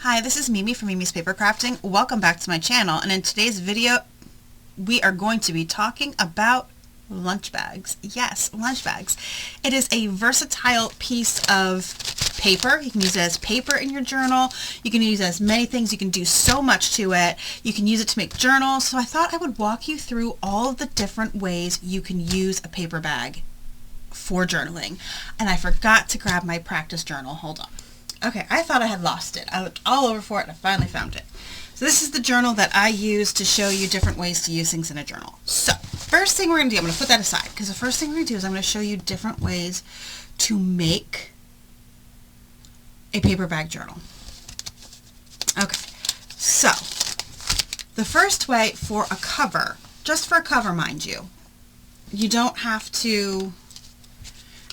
Hi, this is Mimi from Mimi's Papercrafting. Welcome back to my channel, and in today's video we are going to be talking about lunch bags. Yes, lunch bags. It is a versatile piece of paper. You can use it as paper in your journal. You can use it as many things. You can do so much to it. You can use it to make journals. So I thought I would walk you through all of the different ways you can use a paper bag for journaling. And I forgot to grab my practice journal. Hold on. Okay, I thought I had lost it. I looked all over for it and I finally found it. So this is the journal that I use to show you different ways to use things in a journal. So first thing we're going to do, I'm going to put that aside because the first thing we're going to do is I'm going to show you different ways to make a paper bag journal. Okay, so the first way for a cover, just for a cover mind you, you don't have to,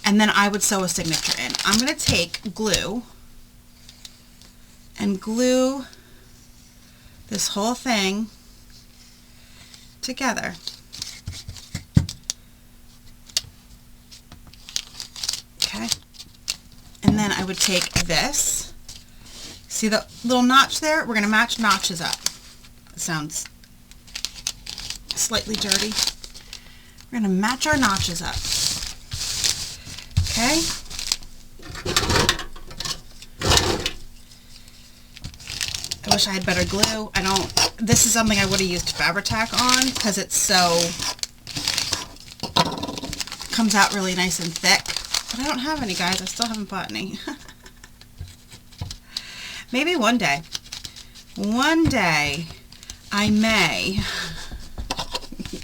and then I would sew a signature in. I'm going to take glue and glue this whole thing together. Okay. And then I would take this. See the little notch there? We're going to match notches up. It sounds slightly dirty. We're going to match our notches up. Okay. I wish I had better glue. I don't. This is something I would have used Fabri-Tac on because it's so, comes out really nice and thick. But I don't have any, guys. I still haven't bought any. Maybe one day. One day I may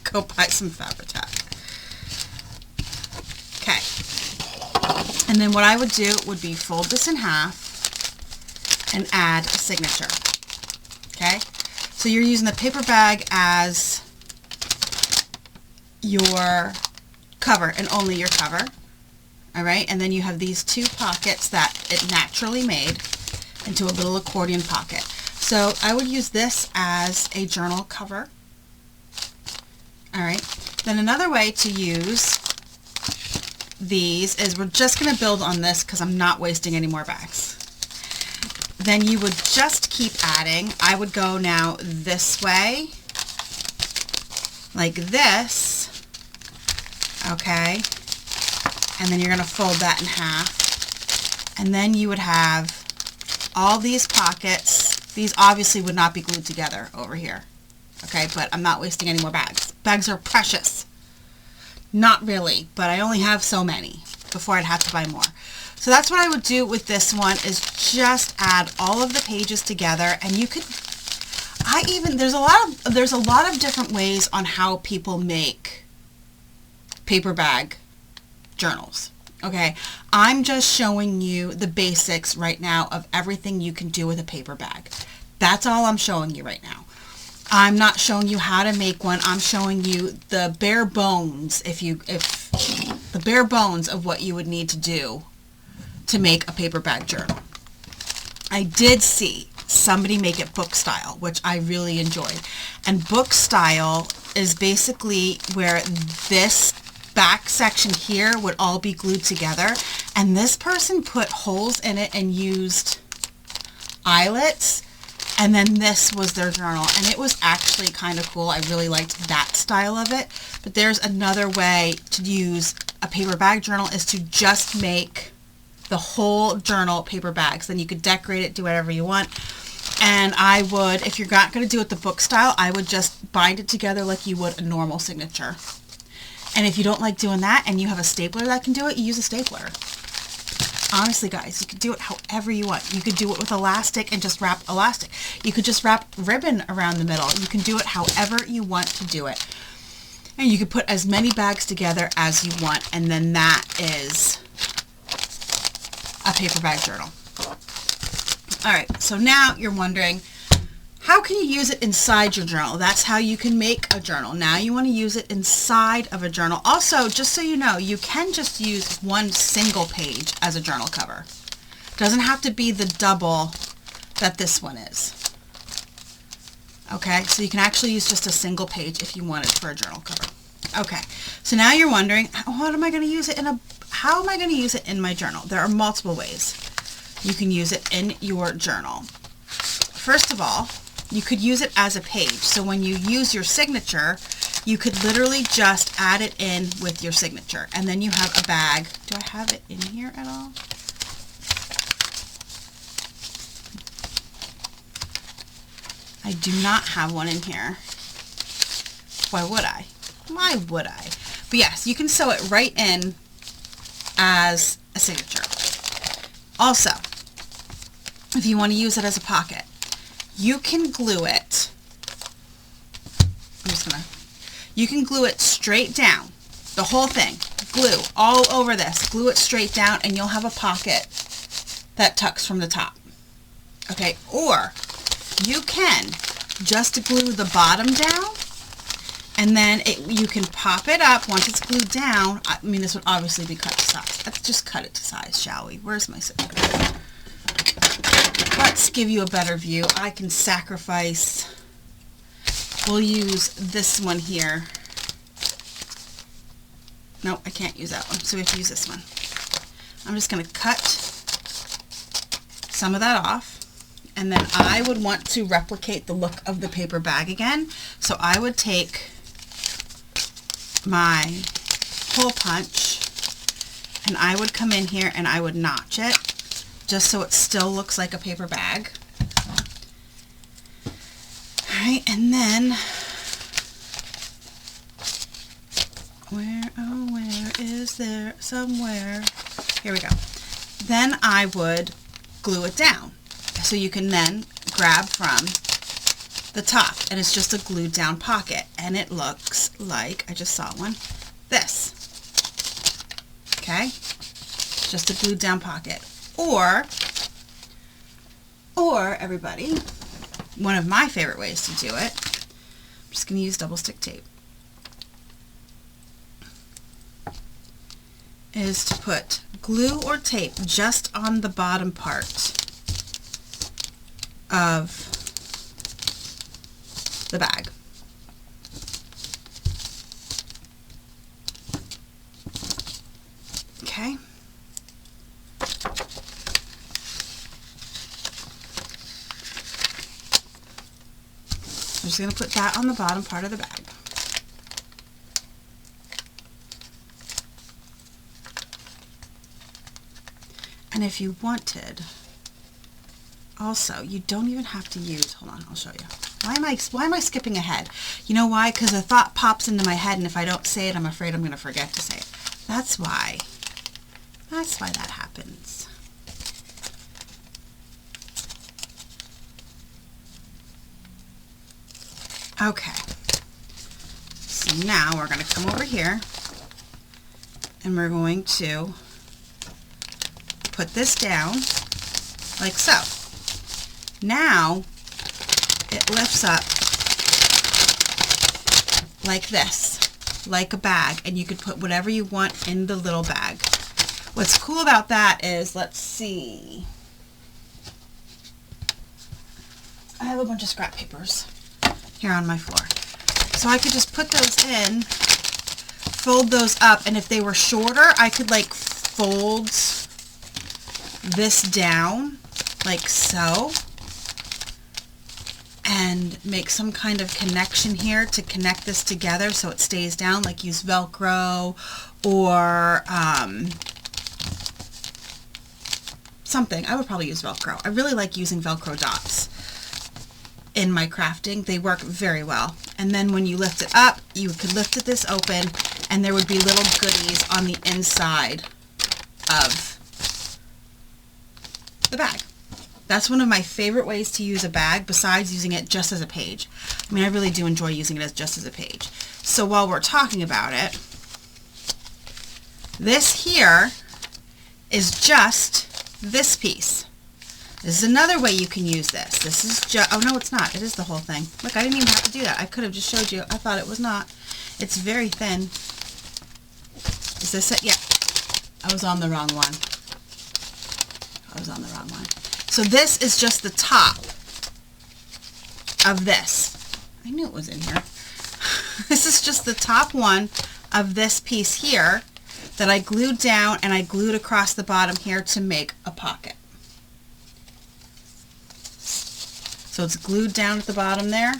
go buy some Fabri-Tac. Okay. And then what I would do would be fold this in half and add a signature. Okay, so you're using the paper bag as your cover and only your cover. All right, and then you have these two pockets that it naturally made into a little accordion pocket. So I would use this as a journal cover. All right, then another way to use these is we're just going to build on this because I'm not wasting any more bags. Then you would just keep adding. I would go now this way, like this, okay, and then you're going to fold that in half, and then you would have all these pockets. These obviously would not be glued together over here, okay, but I'm not wasting any more bags. Bags are precious. Not really, but I only have so many before I'd have to buy more. So that's what I would do with this one, is just add all of the pages together, and you could, there's a lot of different ways on how people make paper bag journals. Okay, I'm just showing you the basics right now of everything you can do with a paper bag. That's all I'm showing you right now. I'm not showing you how to make one. I'm showing you the bare bones, the bare bones of what you would need to do to make a paper bag journal. I did see somebody make it book style, which I really enjoyed. And book style is basically where this back section here would all be glued together, and this person put holes in it and used eyelets, and then this was their journal, and it was actually kind of cool. I really liked that style of it. But there's another way to use a paper bag journal, is to just make the whole journal paper bags. Then you could decorate it, do whatever you want. And I would, if you're not going to do it the book style, I would just bind it together like you would a normal signature. And if you don't like doing that and you have a stapler that can do it, you use a stapler. Honestly, guys, you could do it however you want. You could do it with elastic and just wrap elastic. You could just wrap ribbon around the middle. You can do it however you want to do it. And you could put as many bags together as you want, and then that is a paper bag journal. All right, so now you're wondering, how can you use it inside your journal? That's how you can make a journal. Now you want to use it inside of a journal. Also, just so you know, you can just use one single page as a journal cover. It doesn't have to be the double that this one is. Okay, so you can actually use just a single page if you wanted for a journal cover. Okay, so now you're wondering, what am I going to use it in a, how am I going to use it in my journal? There are multiple ways you can use it in your journal. first of all, you could use it as a page. So when you use your signature, you could literally just add it in with your signature. And then you have a bag. Do I have it in here at all? I do not have one in here. Why would I? Why would I? But yes, you can sew it right in as a signature. Also, if you want to use it as a pocket, you can glue it. You can glue it straight down, the whole thing. Glue all over this. Glue it straight down and you'll have a pocket that tucks from the top. Okay, or you can just glue the bottom down, and then you can pop it up once it's glued down. I mean, this would obviously be cut to size. Let's just cut it to size, shall we? Where's my scissors? Let's give you a better view. I can sacrifice. We'll use this one here. No, I can't use that one, so we have to use this one. I'm just going to cut some of that off, and then I would want to replicate the look of the paper bag again. So I would take my hole punch, and I would come in here and I would notch it, just so it still looks like a paper bag. Alright, and then, where is there somewhere? Here we go. Then I would glue it down. So you can then grab from the top, and it's just a glued down pocket, and it looks like, I just saw one, this. Okay? Just a glued down pocket. Or everybody, one of my favorite ways to do it, I'm just going to use double stick tape, is to put glue or tape just on the bottom part of the bag. Okay. I'm just going to put that on the bottom part of the bag. And if you wanted, also, you don't even have to use, hold on, I'll show you. Why am I skipping ahead? You know why? Because a thought pops into my head, and if I don't say it, I'm afraid I'm going to forget to say it. That's why. That's why that happens. Okay. So now we're going to come over here, and we're going to put this down like so. Now it lifts up like this, like a bag, and you could put whatever you want in the little bag. What's cool about that is, let's see, I have a bunch of scrap papers here on my floor, so I could just put those in, fold those up, and if they were shorter, I could like fold this down like so, and make some kind of connection here to connect this together so it stays down, like use Velcro or something. I would probably use Velcro. I really like using Velcro dots in my crafting. They work very well. And then when you lift it up, you could lift this open, and there would be little goodies on the inside of the bag. That's one of my favorite ways to use a bag, besides using it just as a page. I mean, I really do enjoy using it as just as a page. So while we're talking about it, this here is just this piece. This is another way you can use this. This is just, oh no, it's not. It is the whole thing. Look, I didn't even have to do that. I could have just showed you. I thought it was not. It's very thin. Is this it? Yeah. I was on the wrong one. So this is just the top of this. I knew it was in here. This is just the top one of this piece here that I glued down, and I glued across the bottom here to make a pocket. So it's glued down at the bottom there,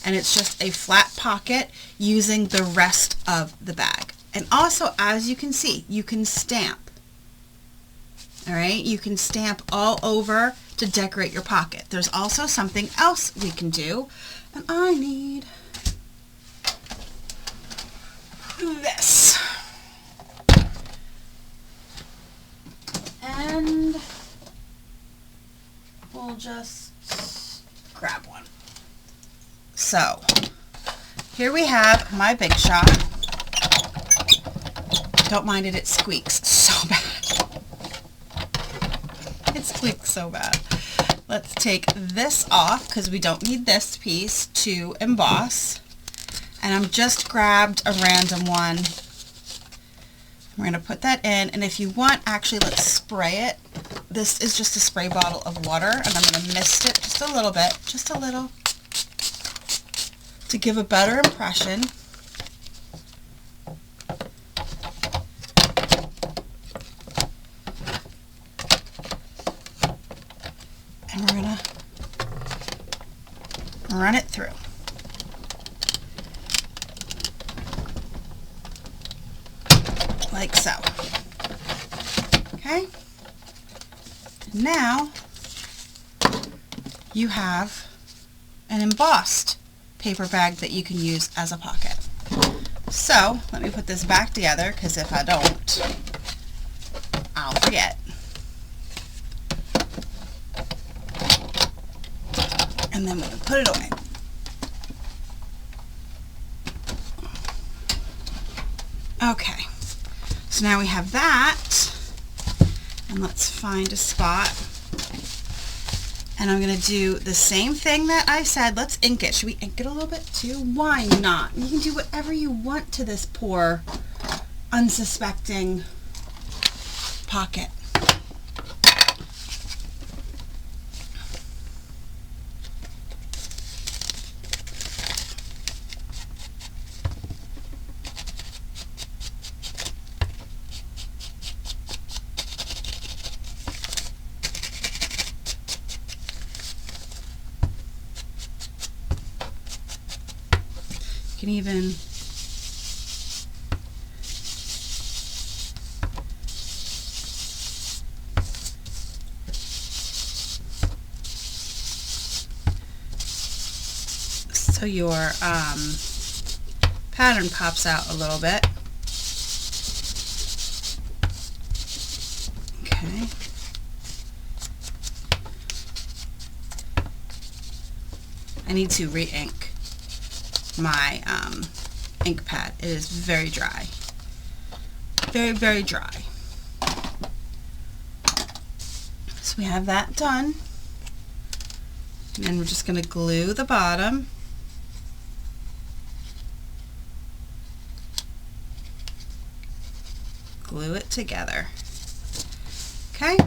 and it's just a flat pocket using the rest of the bag. And also, as you can see, you can stamp. All right, you can stamp all over to decorate your pocket. There's also something else we can do, and I need this. And we'll just grab one. So here we have my Big Shot. Don't mind it, it squeaks so bad. It squeaks so bad. Let's take this off because we don't need this piece to emboss. And I'm just grabbed a random one. We're going to put that in, and if you want, actually, let's spray it. This is just a spray bottle of water, and I'm going to mist it just a little bit, just a little, to give a better impression. And we're going to run it through. Like so. Okay? Now you have an embossed paper bag that you can use as a pocket. So let me put this back together, because if I don't, I'll forget. And then we can put it away. Okay. So now we have that, and let's find a spot, and I'm going to do the same thing that I said. Let's ink it. Should we ink it a little bit too? Why not? You can do whatever you want to this poor, unsuspecting pocket. You can even so your pattern pops out a little bit. Okay. I need to re-ink my ink pad. It is very dry. Very, very dry. So we have that done. And then we're just going to glue the bottom. Glue it together. Okay?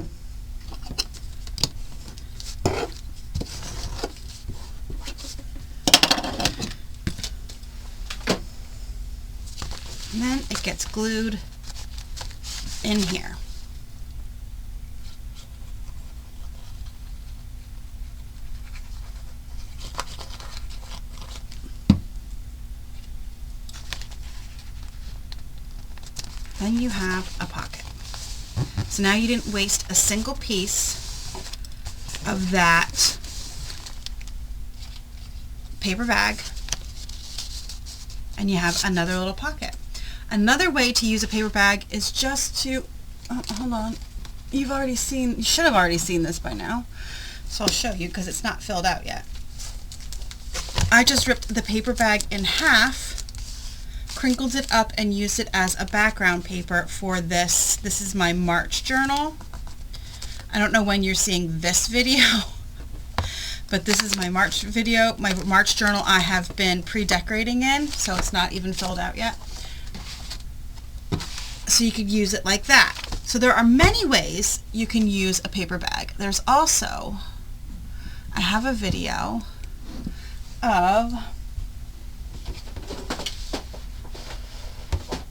And then it gets glued in here. Then you have a pocket. So now you didn't waste a single piece of that paper bag, and you have another little pocket. Another way to use a paper bag is just to, hold on, you should have already seen this by now, so I'll show you because it's not filled out yet. I just ripped the paper bag in half, crinkled it up, and used it as a background paper for this. This is my March journal. I don't know when you're seeing this video, but this is my March video, my March journal I have been pre-decorating in, so it's not even filled out yet. So you could use it like that. So there are many ways you can use a paper bag. There's also, I have a video of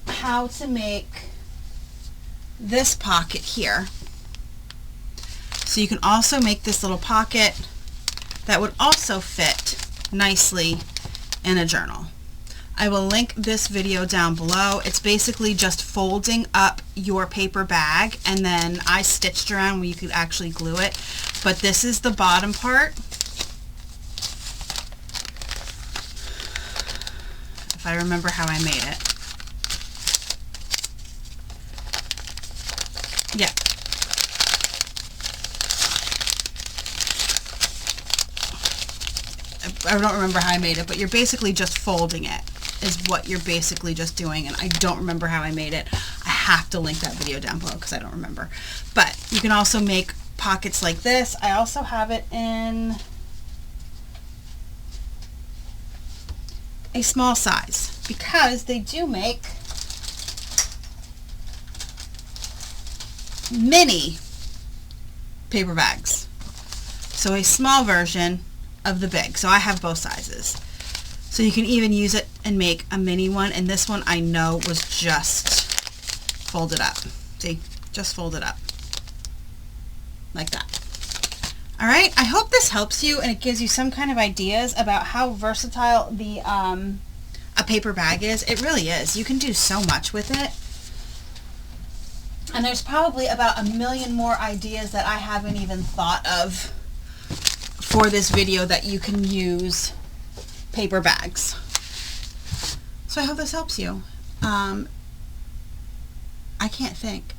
how to make this pocket here. So you can also make this little pocket that would also fit nicely in a journal. I will link this video down below. It's basically just folding up your paper bag, and then I stitched around where you could actually glue it. But this is the bottom part. If I remember how I made it. Yeah. I don't remember how I made it, but you're basically just folding it is what you're basically just doing, and I don't remember how I made it. I have to link that video down below because I don't remember. But you can also make pockets like this. I also have it in a small size because they do make mini paper bags. So a small version of the big. So I have both sizes. So you can even use it and make a mini one, and this one I know was just folded up. See, just folded up like that. All right, I hope this helps you and it gives you some kind of ideas about how versatile the a paper bag is. It really is. You can do so much with it. And there's probably about a million more ideas that I haven't even thought of for this video that you can use paper bags. So I hope this helps you. I can't think.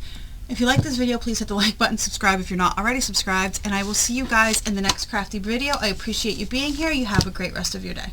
If you like this video, please hit the like button, subscribe if you're not already subscribed, and I will see you guys in the next crafty video. I appreciate you being here. You have a great rest of your day.